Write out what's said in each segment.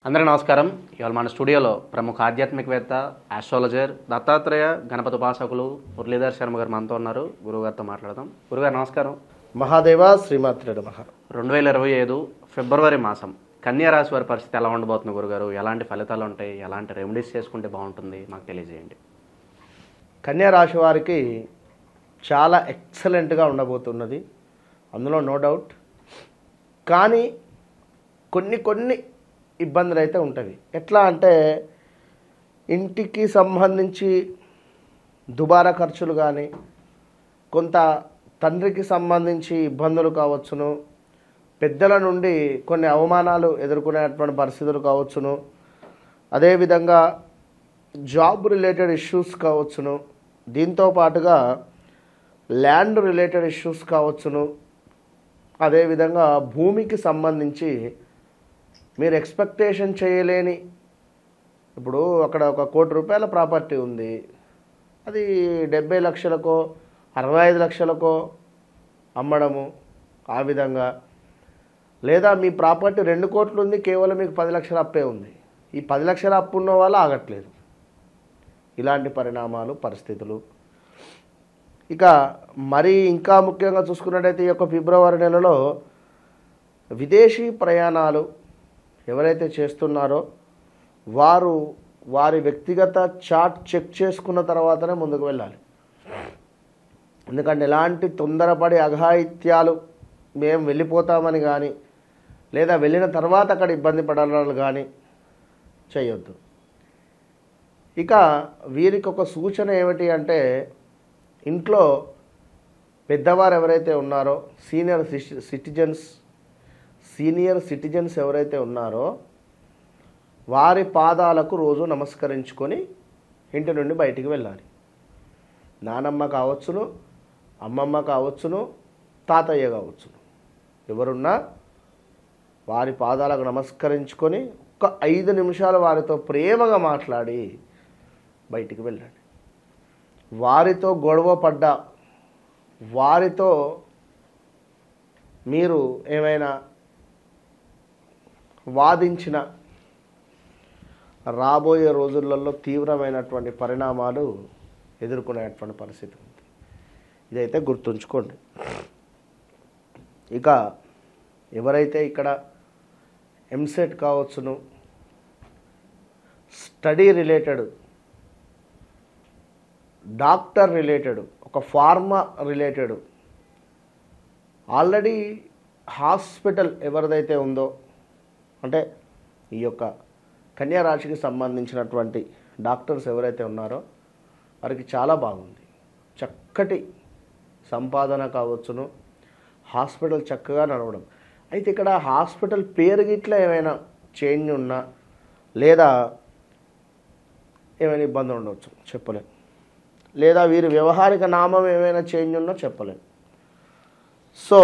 అందరికీ నమస్కారం. ఇవాళ మన స్టూడియోలో ప్రముఖ ఆధ్యాత్మికవేత్త, ఆస్ట్రాలజర్, దత్తాత్రేయ గణపతి ఉపాసకులు మురళీధర్ శర్మ గారు మనతో ఉన్నారు. గురువుగారితో మాట్లాడదాం. గురుగారు నమస్కారం. మహాదేవ శ్రీమాత్రే నమః. 2025 ఫిబ్రవరి మాసం కన్యా రాశి వారి పరిస్థితి ఎలా ఉండబోతుంది గురుగారు? ఎలాంటి ఫలితాలు ఉంటాయి? ఎలాంటి రెమెడీస్ చేసుకుంటే బాగుంటుంది? మాకు తెలియజేయండి. కన్యా రాశి వారికి చాలా ఎక్సలెంట్గా ఉండబోతున్నది, అందులో నో డౌట్. కానీ కొన్ని ఇబ్బందులు అయితే ఉంటాయి. ఎట్లా అంటే ఇంటికి సంబంధించి దుబారా ఖర్చులు కానీ, కొంత తండ్రికి సంబంధించి ఇబ్బందులు కావచ్చును, పెద్దల నుండి కొన్ని అవమానాలు ఎదుర్కొనేటువంటి పరిస్థితులు కావచ్చును, అదేవిధంగా జాబ్ రిలేటెడ్ ఇష్యూస్ కావచ్చును, దీంతో పాటుగా ల్యాండ్ రిలేటెడ్ ఇష్యూస్ కావచ్చును, అదేవిధంగా భూమికి సంబంధించి మీరు ఎక్స్పెక్టేషన్ చేయలేని, ఇప్పుడు అక్కడ ఒక ₹1,00,00,000 ప్రాపర్టీ ఉంది, అది 70 లక్షలకో 65 లక్షలకో అమ్మడము, ఆ విధంగా. లేదా మీ ప్రాపర్టీ 2 కోట్లు ఉంది, కేవలం మీకు 10 లక్షల అప్పే ఉంది, ఈ 10 లక్షల అప్పు ఉన్న వాళ్ళు ఆగట్లేదు. ఇలాంటి పరిణామాలు, పరిస్థితులు. ఇక మరి ఇంకా ముఖ్యంగా చూసుకున్నట్టయితే ఈ యొక్క ఫిబ్రవరి నెలలో విదేశీ ప్రయాణాలు ఎవరైతే చేస్తున్నారో వారు వారి వ్యక్తిగత చార్ట్ చెక్ చేసుకున్న తర్వాతనే ముందుకు వెళ్ళాలి. ఎందుకంటే ఎలాంటి తొందరపడి అఘాయిత్యాలు మేము వెళ్ళిపోతామని కానీ, లేదా వెళ్ళిన తర్వాత అక్కడ ఇబ్బంది పడాలని కానీ చేయొద్దు. ఇక వీరికి ఒక సూచన ఏమిటి అంటే, ఇంట్లో పెద్దవారు ఎవరైతే ఉన్నారో, సీనియర్ సిటిజన్స్ ఎవరైతే ఉన్నారో వారి పాదాలకు రోజు నమస్కరించుకొని ఇంటి నుండి బయటికి వెళ్ళాలి. నానమ్మ కావచ్చును, అమ్మమ్మ కావచ్చును, తాతయ్య కావచ్చును, ఎవరున్నా వారి పాదాలకు నమస్కరించుకొని ఒక 5 నిమిషాలు వారితో ప్రేమగా మాట్లాడి బయటికి వెళ్ళండి. వారితో గొడవ పడ్డా, వారితో మీరు ఏమైనా వాదించిన రాబోయే రోజులలో తీవ్రమైనటువంటి పరిణామాలు ఎదుర్కొనేటువంటి పరిస్థితి ఉంది. ఇదైతే గుర్తుంచుకోండి. ఇక ఎవరైతే ఇక్కడ ఎంసెట్ కావచ్చును, స్టడీ రిలేటెడ్, డాక్టర్ రిలేటెడ్, ఒక ఫార్మా రిలేటెడ్, ఆల్రెడీ హాస్పిటల్ ఎవరిదైతే ఉందో, అంటే ఈ యొక్క కన్యా రాశికి సంబంధించినటువంటి డాక్టర్స్ ఎవరైతే ఉన్నారో వారికి చాలా బాగుంది. చక్కటి సంపాదన కావచ్చును, హాస్పిటల్ చక్కగా నడవడం. అయితే ఇక్కడ హాస్పిటల్ పేరు గిట్లా ఏమైనా చేంజ్ ఉన్నా, లేదా ఏమైనా ఇబ్బంది ఉండవచ్చు, చెప్పలేం. లేదా వీరి వ్యవహారిక నామం ఏమైనా చేంజ్ ఉన్నా చెప్పలేం. సో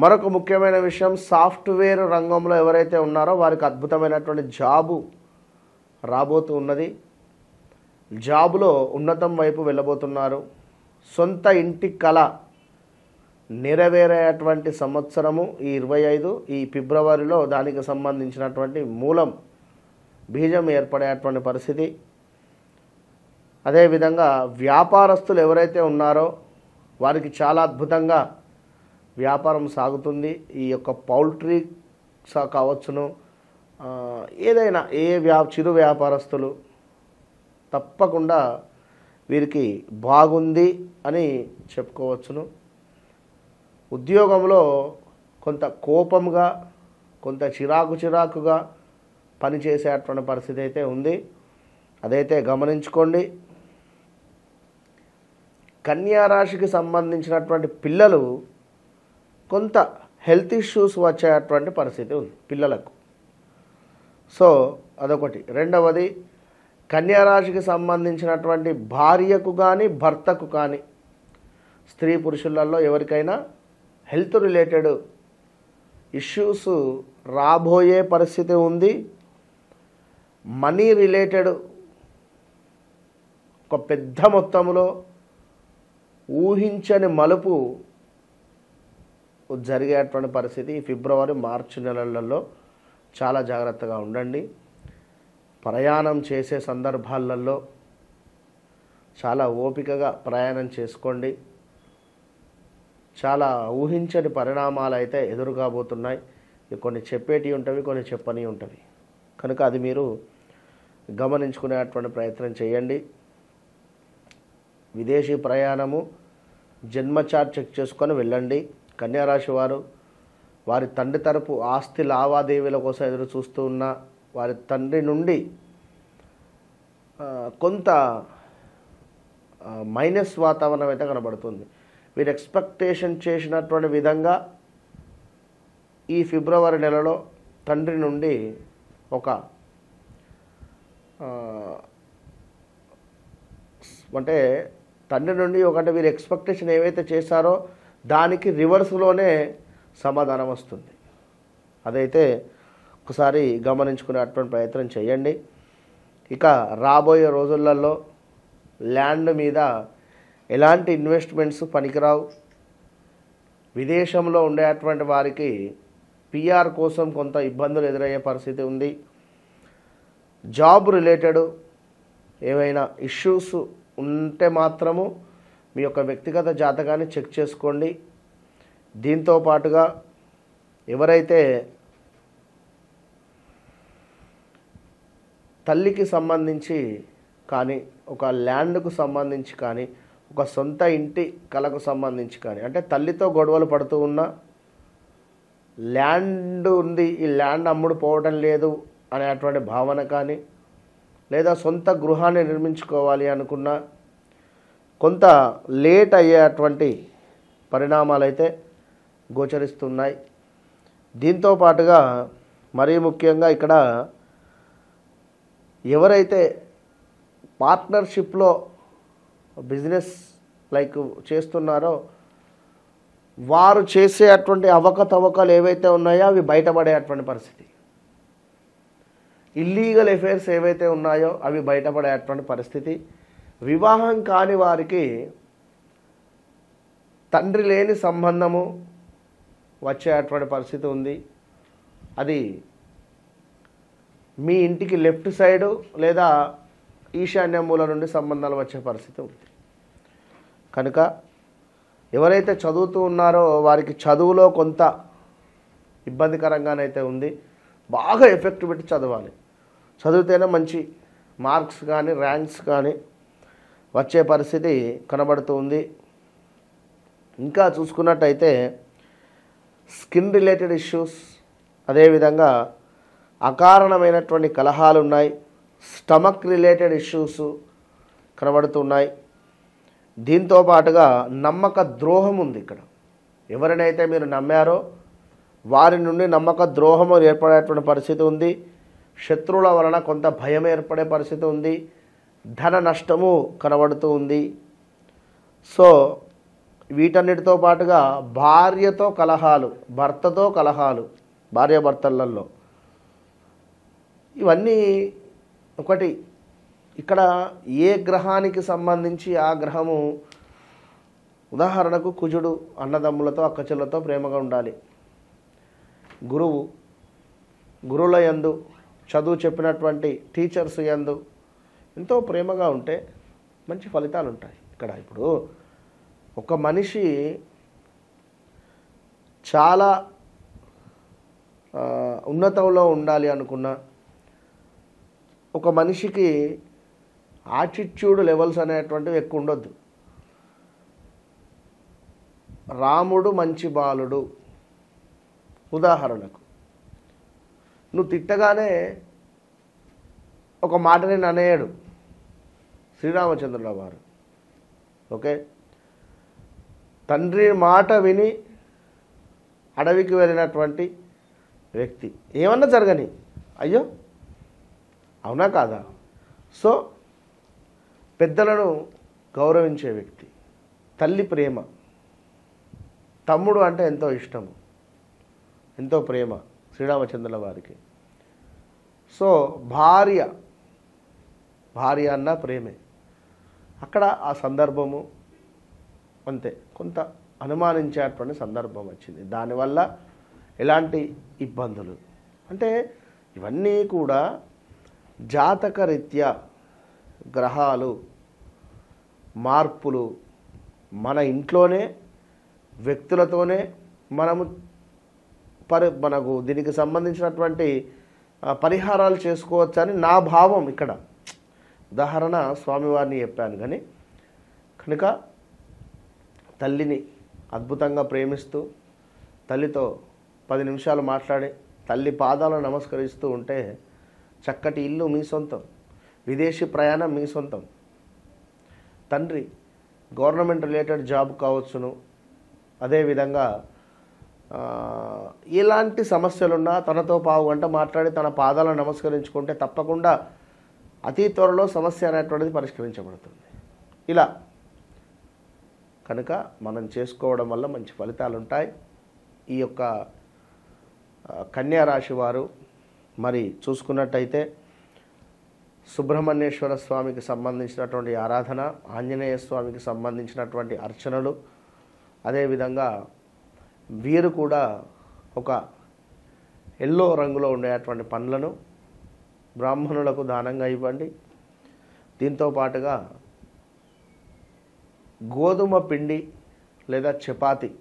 మరొక ముఖ్యమైన విషయం, సాఫ్ట్వేర్ రంగంలో ఎవరైతే ఉన్నారో వారికి అద్భుతమైనటువంటి జాబు రాబోతూ ఉన్నది. జాబులో ఉన్నతం వైపు వెళ్ళబోతున్నారు. సొంత ఇంటి కళ నెరవేరేటువంటి సంవత్సరము ఈ 25, ఈ ఫిబ్రవరిలో దానికి సంబంధించినటువంటి మూలం, బీజం ఏర్పడేటువంటి పరిస్థితి. అదేవిధంగా వ్యాపారస్తులు ఎవరైతే ఉన్నారో వారికి చాలా అద్భుతంగా వ్యాపారం సాగుతుంది. ఈ యొక్క పౌల్ట్రీ కావచ్చును, ఏదైనా చిరు వ్యాపారస్తులు తప్పకుండా వీరికి బాగుంది అని చెప్పుకోవచ్చును. ఉద్యోగంలో కొంత కోపంగా, కొంత చిరాకుగా పనిచేసేటువంటి పరిస్థితి అయితే ఉంది, అదైతే గమనించుకోండి. కన్యా రాశికి సంబంధించినటువంటి పిల్లలు కొంత హెల్త్ ఇష్యూస్ వచ్చేటువంటి పరిస్థితి ఉంది పిల్లలకు. సో అదొకటి. రెండవది, కన్యా రాశికి సంబంధించినటువంటి భార్యకు కానీ భర్తకు కానీ, స్త్రీ పురుషులలో ఎవరికైనా హెల్త్ రిలేటెడ్ ఇష్యూస్ రాబోయే పరిస్థితి ఉంది. మనీ రిలేటెడ్ ఒక పెద్ద మొత్తంలో ఊహించని మలుపు జరిగేటువంటి పరిస్థితి ఫిబ్రవరి మార్చి నెలలలో చాలా జాగ్రత్తగా ఉండండి. ప్రయాణం చేసే సందర్భాలలో చాలా ఓపికగా ప్రయాణం చేసుకోండి. చాలా ఊహించని పరిణామాలు అయితే ఎదురుగాబోతున్నాయి. కొన్ని చెప్పేటివి ఉంటవి, కొన్ని చెప్పని ఉంటవి. కనుక అది మీరు గమనించుకునేటువంటి ప్రయత్నం చేయండి. విదేశీ ప్రయాణము జన్మ చార్ట్ చెక్ చేసుకొని వెళ్ళండి. కన్యారాశి వారు వారి తండ్రి తరపు ఆస్తి లావాదేవీల కోసం ఎదురు చూస్తూ ఉన్న వారి తండ్రి నుండి కొంత మైనస్ వాతావరణం అయితే కనబడుతుంది. మీరు ఎక్స్పెక్టేషన్ చేసినటువంటి విధంగా ఈ ఫిబ్రవరి నెలలో తండ్రి నుండి ఒక అంటే తండ్రి నుండి ఒకటి మీరు ఎక్స్పెక్టేషన్ ఏవైతే చేశారో దానికి రివర్స్లోనే సమాధానం వస్తుంది. అదైతే ఒకసారి గమనించుకునేటువంటి ప్రయత్నం చేయండి. ఇక రాబోయే రోజులలో ల్యాండ్ మీద ఎలాంటి ఇన్వెస్ట్మెంట్స్ పనికిరావు. విదేశంలో ఉండేటువంటి వారికి పిఆర్ కోసం కొంత ఇబ్బందులు ఎదురయ్యే పరిస్థితి ఉంది. జాబ్ రిలేటెడ్ ఏమైనా ఇష్యూస్ ఉంటే మాత్రము మీ యొక్క వ్యక్తిగత జాతకాన్ని చెక్ చేసుకోండి. దీంతో పాటుగా ఎవరైతే తల్లికి సంబంధించి కానీ ఒక ల్యాండ్కు సంబంధించి కానీ ఒక సొంత ఇంటి కళకు సంబంధించి కానీ అంటే తల్లితో గొడవలు పడుతూ ఉన్న ల్యాండ్ ఉంది, ఈ ల్యాండ్ అమ్ముడు పోవడం లేదు అనేటువంటి భావన కానీ లేదా సొంత గృహాన్ని నిర్మించుకోవాలి అనుకున్న కొంత లేట్ అయ్యేటువంటి పరిణామాలు అయితే గోచరిస్తున్నాయి. దీంతో పాటుగా మరీ ముఖ్యంగా ఇక్కడ ఎవరైతే పార్ట్నర్షిప్లో బిజినెస్ లైక్ చేస్తున్నారో వారు చేసేటువంటి అవకతవకలు ఏవైతే ఉన్నాయో అవి బయటపడేటువంటి పరిస్థితి. ఇల్లీగల్ అఫైర్స్ ఏవైతే ఉన్నాయో అవి బయటపడేటువంటి పరిస్థితి. వివాహం కాని వారికి తండ్రి లేని సంబంధము వచ్చేటువంటి పరిస్థితి ఉంది. అది మీ ఇంటికి లెఫ్ట్ సైడు లేదా ఈశాన్య మూల నుండి సంబంధాలు వచ్చే పరిస్థితి ఉంది. కనుక ఎవరైతే చదువుతూ ఉన్నారో వారికి చదువులో కొంత ఇబ్బందికరంగానైతే ఉంది. బాగా ఎఫెక్ట్ పెట్టి చదవాలి. చదివితేనే మంచి మార్క్స్ కానీ ర్యాంక్స్ కానీ వచ్చే పరిస్థితి కనబడుతూ ఉంది. ఇంకా చూసుకున్నట్టయితే స్కిన్ రిలేటెడ్ ఇష్యూస్, అదేవిధంగా అకారణమైనటువంటి కలహాలు ఉన్నాయి. స్టమక్ రిలేటెడ్ ఇష్యూస్ కనబడుతున్నాయి. దీంతో పాటుగా నమ్మక ద్రోహం ఉంది. ఇక్కడ ఎవరినైతే మీరు నమ్మారో వారి నుండి నమ్మక ద్రోహము ఏర్పడేటువంటి పరిస్థితి ఉంది. శత్రువుల వలన కొంత భయం ఏర్పడే పరిస్థితి ఉంది. ధన నష్టము కనబడుతూ ఉంది. సో వీటన్నిటితో పాటుగా భార్యతో కలహాలు, భర్తతో కలహాలు, భార్యాభర్తలలో ఇవన్నీ ఒకటి. ఇక్కడ ఏ గ్రహానికి సంబంధించి ఆ గ్రహము, ఉదాహరణకు కుజుడు అన్నదమ్ములతో అక్కచెల్లతో ప్రేమగా ఉండాలి. గురువుల యందు, చదువు చెప్పినటువంటి టీచర్స్ యందు ఎంతో ప్రేమగా ఉంటే మంచి ఫలితాలు ఉంటాయి. ఇక్కడ ఇప్పుడు ఒక మనిషి చాలా ఉన్నతంలో ఉండాలి అనుకున్న ఒక మనిషికి యాటిట్యూడ్ లెవెల్స్ అనేటువంటివి ఎక్కువ ఉండొద్దు. రాముడు మంచి బాలుడు, ఉదాహరణకు నువ్వు తిట్టగానే ఒక మాటని అనేయడు శ్రీరామచంద్రుల వారు. ఓకే, తండ్రి మాట విని అడవికి వెళ్ళినటువంటి వ్యక్తి. ఏమన్నా జరగని అయ్యో అవునా కాదా? సో పెద్దలను గౌరవించే వ్యక్తి, తల్లి ప్రేమ, తమ్ముడు అంటే ఎంతో ఇష్టము, ఎంతో ప్రేమ శ్రీరామచంద్రుల వారికి. సో భార్య అన్న ప్రేమే. అక్కడ ఆ సందర్భము అంతే కొంత అనుమానించేటువంటి సందర్భం వచ్చింది. దానివల్ల ఎలాంటి ఇబ్బందులు అంటే ఇవన్నీ కూడా జాతకరీత్యా గ్రహాలు మార్పులు మన ఇంట్లోనే వ్యక్తులతోనే మనకు దీనికి సంబంధించినటువంటి పరిహారాలు చేసుకోవచ్చని నా భావం. ఇక్కడ ఉదాహరణ స్వామివారిని చెప్పాను. కానీ కనుక తల్లిని అద్భుతంగా ప్రేమిస్తూ తల్లితో 10 నిమిషాలు మాట్లాడి తల్లి పాదాలను నమస్కరిస్తూ ఉంటే చక్కటి ఇల్లు మీ సొంతం, విదేశీ ప్రయాణం మీ సొంతం. తండ్రి గవర్నమెంట్ రిలేటెడ్ జాబ్ కావచ్చును. అదేవిధంగా ఎలాంటి సమస్యలున్నా తనతో పావు గంట మాట్లాడి తన పాదాలను నమస్కరించుకుంటే తప్పకుండా అతి త్వరలో సమస్య అనేటువంటిది పరిష్కరించబడుతుంది. ఇలా కనుక మనం చేసుకోవడం వల్ల మంచి ఫలితాలు ఉంటాయి. ఈ యొక్క కన్యా రాశి వారు మరి చూసుకున్నట్టయితే సుబ్రహ్మణ్యేశ్వర స్వామికి సంబంధించినటువంటి ఆరాధన, ఆంజనేయ స్వామికి సంబంధించినటువంటి అర్చనలు, అదేవిధంగా వీరు కూడా ఒక ఎల్లో రంగులో ఉండేటువంటి పండ్లను బ్రాహ్మణులకు దానంగా ఇవ్వండి. దీంతో పాటుగా గోధుమ పిండి లేదా చపాతీలను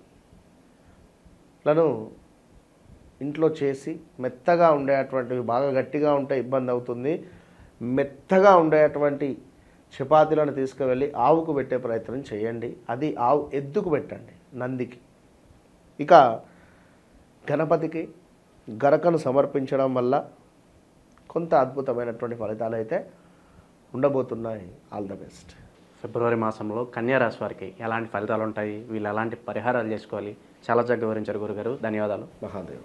ఇంట్లో చేసి మెత్తగా ఉండేటువంటివి, బాగా గట్టిగా ఉంటే ఇబ్బంది అవుతుంది, మెత్తగా ఉండేటువంటి చపాతీలను తీసుకువెళ్ళి ఆవుకు పెట్టే ప్రయత్నం చేయండి. అది ఎద్దుకు పెట్టండి, నందికి. ఇక గణపతికి గరకను సమర్పించడం వల్ల కొంత అద్భుతమైనటువంటి ఫలితాలు అయితే ఉండబోతున్నాయి. All the best. ఫిబ్రవరి మాసంలో కన్యా రాశి వారికి ఎలాంటి ఫలితాలు ఉంటాయి, వీళ్ళు ఎలాంటి పరిహారాలు చేసుకోవాలి, చాలా చక్కగా వివరించారు గురుగారు. ధన్యవాదాలు. మహాదేవ.